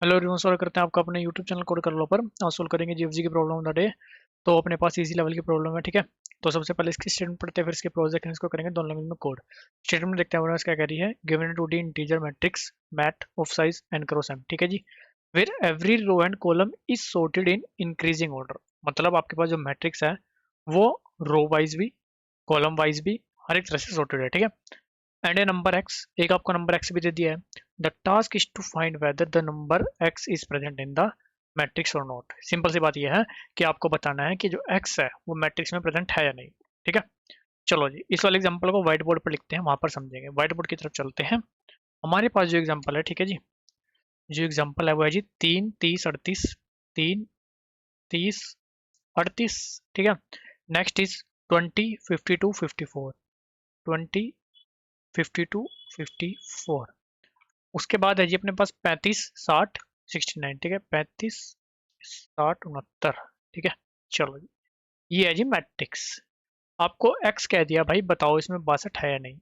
Hello everyone, स्वागत करते हैं आपका अपने यूट्यूब चैनल कोड कर लो पर। आज सोल्व करेंगे जीएफजी की प्रॉब्लम ऑफ द डे। तो अपने पास इजी लेवल की प्रॉब्लम है, ठीक है। तो सबसे पहले इसकी स्टेटमेंट पढ़ते हैं, फिर इसके प्रोज देखेंगे, इसको करेंगे दोनों लैंग्वेज में कोड। स्टेटमेंट देखते हैं हमारे पास क्या कह रही है। Given two D integer matrix mat of size n cross M, ठीक है जी। Where every row and column is sorted in increasing order. मतलब आपके पास जो मैट्रिक्स है वो रो वाइज भी, कॉलम वाइज भी, हर एक तरह से सॉर्टेड है, ठीक है। एंड ए नंबर एक्स, एक आपको नंबर एक्स भी दे दिया है। The task is to find whether the number X is present in the matrix और नॉट। सिंपल सी बात यह है कि आपको बताना है कि जो एक्स है वो मैट्रिक्स में प्रेजेंट है या नहीं, ठीक है। चलो जी, इस वाले एग्जांपल को व्हाइट बोर्ड पर लिखते हैं, वहां पर समझेंगे। व्हाइट बोर्ड की तरफ चलते हैं। हमारे पास जो एग्जाम्पल है, ठीक है जी, जो एग्जाम्पल है वो है जी 3 30 38, 3 30 38, ठीक है। Next is 20 52 54, 20 52 54। उसके बाद है जी अपने पास 35 60 69, ठीक है। 35 60 69, ठीक है। चलो जी, ये है जी मैट्रिक्स। आपको एक्स कह दिया, भाई बताओ इसमें 62 है या नहीं।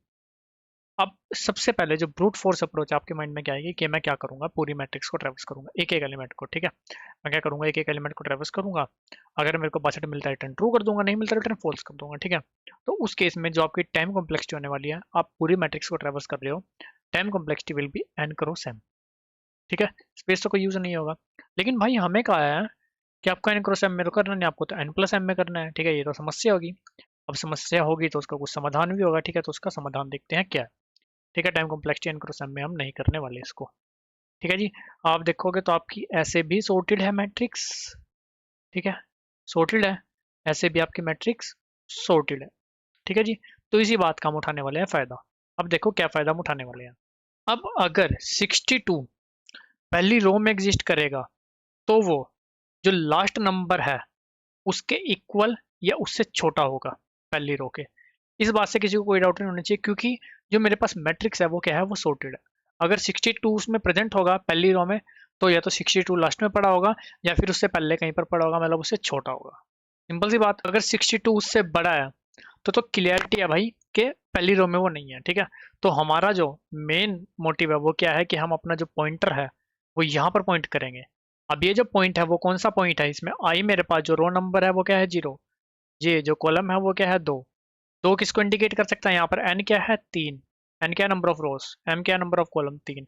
अब सबसे पहले जो ब्रूट फोर्स अप्रोच आपके माइंड में क्या आएगी कि मैं क्या करूंगा, पूरी मैट्रिक्स को ट्रेवर्स करूंगा, एक एक एलिमेंट को, ठीक है। मैं क्या करूंगा, एक एक एलिमेंट को ट्रेवर्स करूंगा। अगर मेरे को 62 मिलता है रिटर्न ट्रू कर दूंगा, नहीं मिलता रिटर्न फॉल्स कर दूंगा, ठीक है। तो उस केस में जो आपकी टाइम कॉम्प्लेक्सिटी होने वाली है, आप पूरी मैट्रिक्स को ट्रेवर्स कर रहे हो, time complexity will be N cross M, ठीक है। स्पेस तो कोई यूज नहीं होगा। लेकिन भाई हमें कहा है कि आपको एन क्रॉस एम में तो करना नहीं, आपको तो एन प्लस एम में करना है, ठीक है। ये तो समस्या होगी। अब समस्या होगी तो उसका कुछ समाधान भी होगा, ठीक है। तो उसका समाधान देखते हैं क्या है, ठीक है। Time complexity N cross M में हम नहीं करने वाले इसको, ठीक है जी। आप देखोगे तो आपकी ऐसे भी सॉर्टेड है मैट्रिक्स, ठीक है, सॉर्टेड है। ऐसे भी आपकी मैट्रिक्स सॉर्टेड है, ठीक है जी। तो इसी बात का हम उठाने वाले हैं फायदा। अब देखो क्या फायदा हम उठाने वाले हैं। अब अगर 62 पहली रो में एग्जिस्ट करेगा तो वो जो लास्ट नंबर है उसके इक्वल या उससे छोटा होगा पहली रो के। इस बात से किसी को कोई डाउट नहीं होना चाहिए, क्योंकि जो मेरे पास मैट्रिक्स है वो क्या है, वो सॉर्टेड है। अगर 62 उसमें प्रेजेंट होगा पहली रो में, तो या तो 62 लास्ट में पड़ा होगा या फिर उससे पहले कहीं पर पड़ा होगा, मतलब उससे छोटा होगा। सिंपल सी बात। अगर 62 उससे बड़ा है तो क्लियरिटी है भाई कि पहली रो में वो नहीं है, ठीक है। तो हमारा जो मेन मोटिव है वो क्या है कि हम अपना जो पॉइंटर है वो यहाँ पर पॉइंट करेंगे। अब ये जो पॉइंट है वो कौन सा पॉइंट है, इसमें आई मेरे पास जो रो नंबर है वो क्या है 0, जे जो कॉलम है वो क्या है 2। दो किसको इंडिकेट कर सकता है यहाँ पर, एन क्या है 3, एन क्या है नंबर ऑफ रोज, एम क्या है नंबर ऑफ कॉलम 3।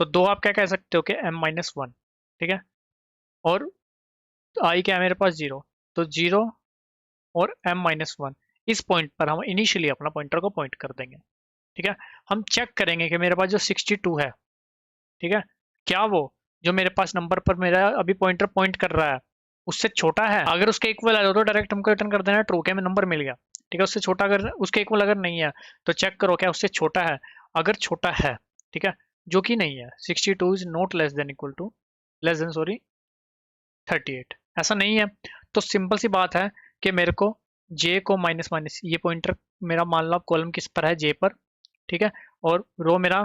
तो दो आप क्या कह सकते हो कि m-1, ठीक है। और आई क्या है मेरे पास 0, तो 0 और m-1। इस पॉइंट पर हम इनिशियली अपना पॉइंटर को पॉइंट कर देंगे, ठीक है। हम चेक करेंगे कि मेरे पास जो 62 है, ठीक है, क्या वो जो मेरे पास नंबर पर मेरा अभी पॉइंटर पॉइंट कर रहा है उससे छोटा है। अगर उसके इक्वल है तो डायरेक्ट हमको रिटर्न कर देना है ट्रू, के हमें नंबर मिल गया, ठीक है। उससे छोटा अगर उसके इक्वल अगर नहीं है तो चेक करो क्या उससे छोटा है। अगर छोटा है, ठीक है, जो कि नहीं है, 62 is not less than equal to, less than sorry 38, ऐसा नहीं है, तो सिंपल सी बात है कि मेरे को जे को माइनस माइनस, ये पॉइंटर मेरा मान लो कॉलम किस पर है, जे पर, ठीक है। और रो मेरा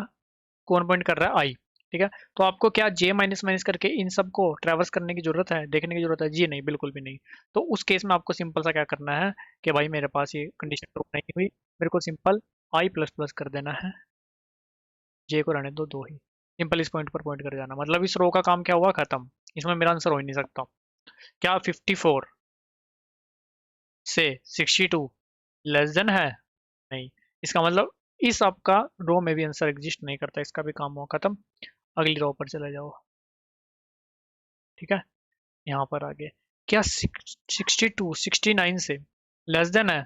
कौन पॉइंट कर रहा है, आई, ठीक है। तो आपको क्या जे माइनस माइनस करके इन सब को ट्रेवर्स करने की जरूरत है, देखने की जरूरत है जी, नहीं, बिल्कुल भी नहीं। तो उस केस में आपको सिंपल सा क्या करना है कि भाई मेरे पास ये कंडीशन ट्रू नहीं हुई, मेरे को सिंपल आई प्लस प्लस कर देना है, जे को रहने दो दो ही, सिंपल इस पॉइंट पर पॉइंट कर जाना। मतलब इस रो का काम क्या हुआ, खत्म। इसमें मेरा आंसर हो ही नहीं सकता। क्या 54 से 62 लेस देन है, नहीं। इसका मतलब इस आपका रो में भी आंसर एग्जिस्ट नहीं करता, इसका भी काम हुआ खत्म। अगली रो पर चले जाओ, ठीक है। यहाँ पर आगे क्या 62 69 से लेस देन है,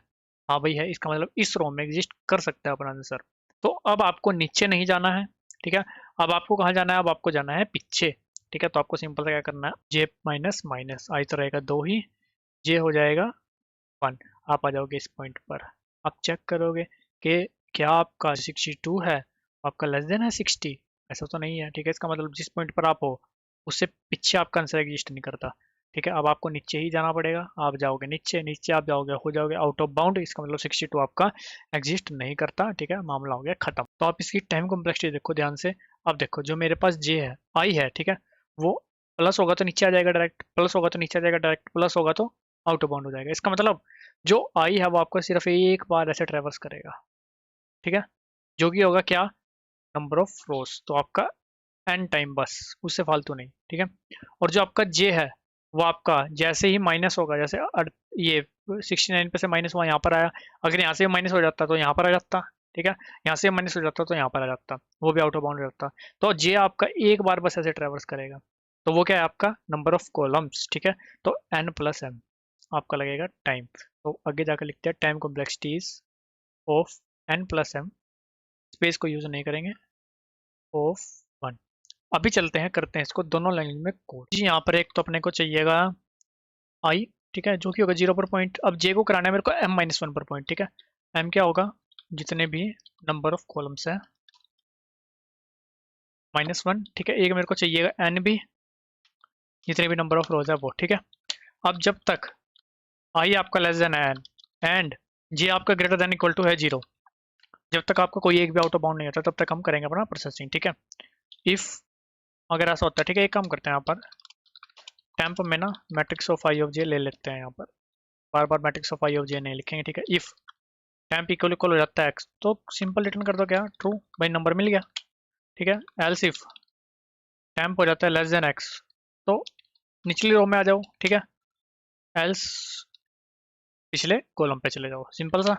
हाँ भाई है, इसका मतलब इस रो में एग्जिस्ट कर सकता है अपना आंसर। तो अब आपको नीचे नहीं जाना है, ठीक है। अब आपको कहाँ जाना है, अब आपको जाना है पीछे, ठीक है। तो आपको सिंपल सा क्या करना है, जे माइनस माइनस आई तो रहेगा 2 ही, जे हो जाएगा 1। आप आ जाओगे इस पॉइंट पर, आप चेक करोगे कि क्या आपका 62 है, आपका लेस देन है 60, ऐसा तो नहीं है, ठीक है। इसका मतलब जिस पॉइंट पर आप हो उससे पीछे आपका आंसर एग्जिस्ट नहीं करता, ठीक है। अब आपको नीचे ही जाना पड़ेगा, आप जाओगे नीचे, नीचे आप जाओगे हो जाओगे आउट ऑफ बाउंड, इसका मतलब 62 आपका एग्जिस्ट नहीं करता, ठीक है। मामला हो गया खत्म। तो आप इसकी टाइम कॉम्प्लेक्सिटी देखो ध्यान से। अब देखो जो मेरे पास जे है, आई है, ठीक है, वो प्लस होगा तो नीचे आ जाएगा डायरेक्ट, प्लस होगा तो नीचे आ जाएगा डायरेक्ट, प्लस होगा तो आउट ऑफ बाउंड हो जाएगा। इसका मतलब जो आई है वो आपको सिर्फ एक बार ऐसे ट्रेवर्स करेगा, ठीक है, जो कि होगा क्या, नंबर ऑफ रोज। तो आपका एन टाइम बस, उससे फालतू नहीं, ठीक है। और जो आपका जे है वो आपका जैसे ही माइनस होगा, जैसे ये 69 पे से माइनस हुआ यहाँ पर आया, अगर यहाँ से माइनस हो जाता तो यहाँ पर आ जाता, ठीक है। यहाँ से माइनस हो जाता तो यहाँ पर आ जाता, वो भी आउट ऑफ बाउंड रहता। तो जे आपका एक बार बस ऐसे ट्रेवर्स करेगा, तो वो क्या है आपका नंबर ऑफ कॉलम्स, ठीक है। तो एन प्लस एम आपका लगेगा टाइम। तो आगे जाकर लिखते हैं time complexity of N plus M, space को यूज नहीं करेंगे, ऑफ वन। अभी चलते हैं करते हैं इसको दोनों लैंग्वेज में कोड जी। यहाँ पर एक तो अपने को चाहिएगा आई, ठीक है, जो कि होगा 0 पर पॉइंट। अब जे को कराना है मेरे को एम माइनस वन पर पॉइंट, ठीक है। एम क्या होगा, जितने भी नंबर ऑफ कॉलम्स है माइनस वन, ठीक है। एक मेरे को चाहिएगा एन भी, जितने भी नंबर ऑफ रोज है वो, ठीक है। अब जब तक आई आपका लेस देन एन एंड जे आपका ग्रेटर देन इक्वल टू है जीरो, जब तक आपका कोई एक भी आउट ऑफ बाउंड नहीं होता तब तक हम करेंगे अपना प्रोसेसिंग, ठीक है। इफ अगर ऐसा होता है, ठीक है, एक काम करते हैं यहाँ पर टेम्प में ना मैट्रिक्स ऑफ आई ऑफ जे ले लेते हैं यहाँ पर, बार बार मैट्रिक्स ऑफ आई ऑफ जे नहीं लिखेंगे, ठीक है। इफ टेम्प इक्वल इक्वल हो जाता है एक्स, तो सिंपल रिटर्न कर दो क्या, ट्रू भाई, नंबर मिल गया, ठीक है। एल्स इफ टेम्प हो जाता है लेस देन एक्स, तो निचली रो में आ जाओ, ठीक है। एल्स पिछले कॉलम पे चले जाओ, सिंपल सा।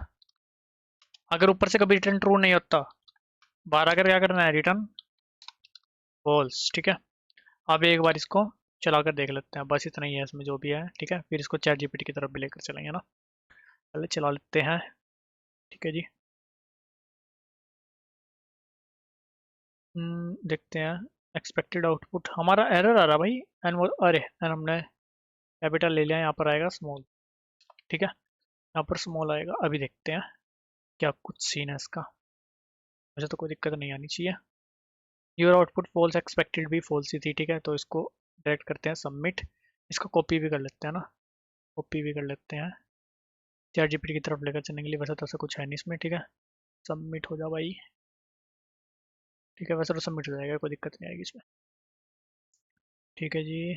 अगर ऊपर से कभी रिटर्न ट्रू नहीं होता, बाहर आकर क्या करना है, रिटर्न फॉल्स, ठीक है। अब एक बार इसको चला कर देख लेते हैं, बस इतना ही है इसमें जो भी है, ठीक है। फिर इसको चैट जीपीटी की तरफ भी लेकर चलेंगे ना, पहले चला लेते हैं, ठीक है जी। देखते हैं एक्सपेक्टेड आउटपुट, हमारा एरर आ रहा भाई। एन वो अरे एन हमने कैपिटल ले लिया, यहाँ पर आएगा स्मॉल, ठीक है। यहाँ पर स्मॉल आएगा, अभी देखते हैं क्या कुछ सीन है इसका। मुझे तो कोई दिक्कत नहीं आनी चाहिए। योर आउटपुट फॉल्स, एक्सपेक्टेड भी फॉल्स ही थी, ठीक है। तो इसको डायरेक्ट करते हैं सबमिट, इसको कॉपी भी कर लेते हैं ना, कॉपी भी कर लेते हैं चैट जीपीटी की तरफ लेकर चलने के लिए। वैसे तो ऐसा कुछ है नहीं इसमें, ठीक है। सबमिट हो जा भाई, ठीक है। वैसे तो सबमिट हो जाएगा, कोई दिक्कत नहीं आएगी इसमें, ठीक है जी।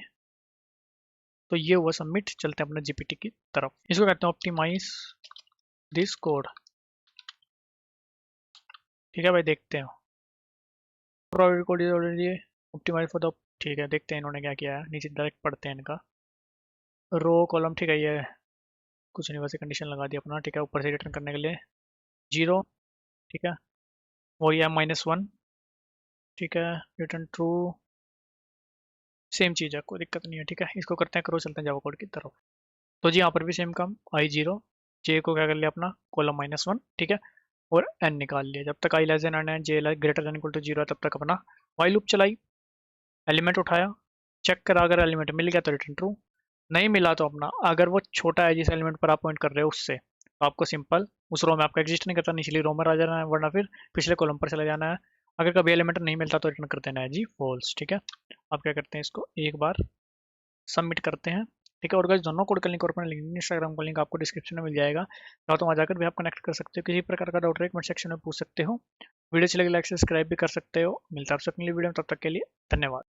तो ये हुआ सबमिट, चलते हैं अपने जीपीटी की तरफ। इसको कहते हैं ऑप्टिमाइज दिस कोड, ठीक है भाई। देखते हैं provide code is already optimize for the, ठीक है। देखते हैं इन्होंने क्या किया है, नीचे डायरेक्ट पढ़ते हैं इनका रो कॉलम, ठीक है। ये कुछ नहीं, वैसे कंडीशन लगा दी अपना, ठीक है। ऊपर से रिटर्न करने के लिए जीरो, ठीक है। वही है माइनस वन, ठीक है। रिटर्न ट्रू, सेम चीज़ है, कोई दिक्कत नहीं है, ठीक है। इसको करते हैं करो, चलते हैं जावा कोड की तरफ। तो जी यहाँ पर भी सेम काम, आई जीरो, जे को क्या कर लिया अपना कॉलम माइनस वन, ठीक है। और एन निकाल लिया, जब तक आई लेस देन एन है, j greater than equal to zero है, तब तक अपना वाई लूप चलाई। एलिमेंट उठाया, चेक करा, अगर एलिमेंट मिल गया तो रिटर्न ट्रू, नहीं मिला तो अपना, अगर वो छोटा है जिस एलिमेंट पर आप पॉइंट कर रहे हो उससे, तो आपको सिंपल उस रो में आपका एग्जिस्ट नहीं करता, निचली रो में आ जाना है, वरना फिर पिछले कॉलम पर चले जाना है। अगर कभी एलिमेंट नहीं मिलता तो रिटर्न कर देना है जी फॉल्स, ठीक है। आप क्या करते हैं, इसको एक बार सबमिट करते हैं, ठीक है। और गाइस दोनों कोड का लिंक और अपने लिंक इंस्टाग्राम का लिंक आपको डिस्क्रिप्शन में मिल जाएगा, तो वहाँ जाकर भी आप कनेक्ट कर सकते हो, किसी प्रकार का डाउट है कमेंट सेक्शन में पूछ सकते हो। वीडियो अच्छी लगी लाइक सब्सक्राइब भी कर सकते हो। मिलता है आपसे अगली वीडियो में, तब तक के लिए धन्यवाद।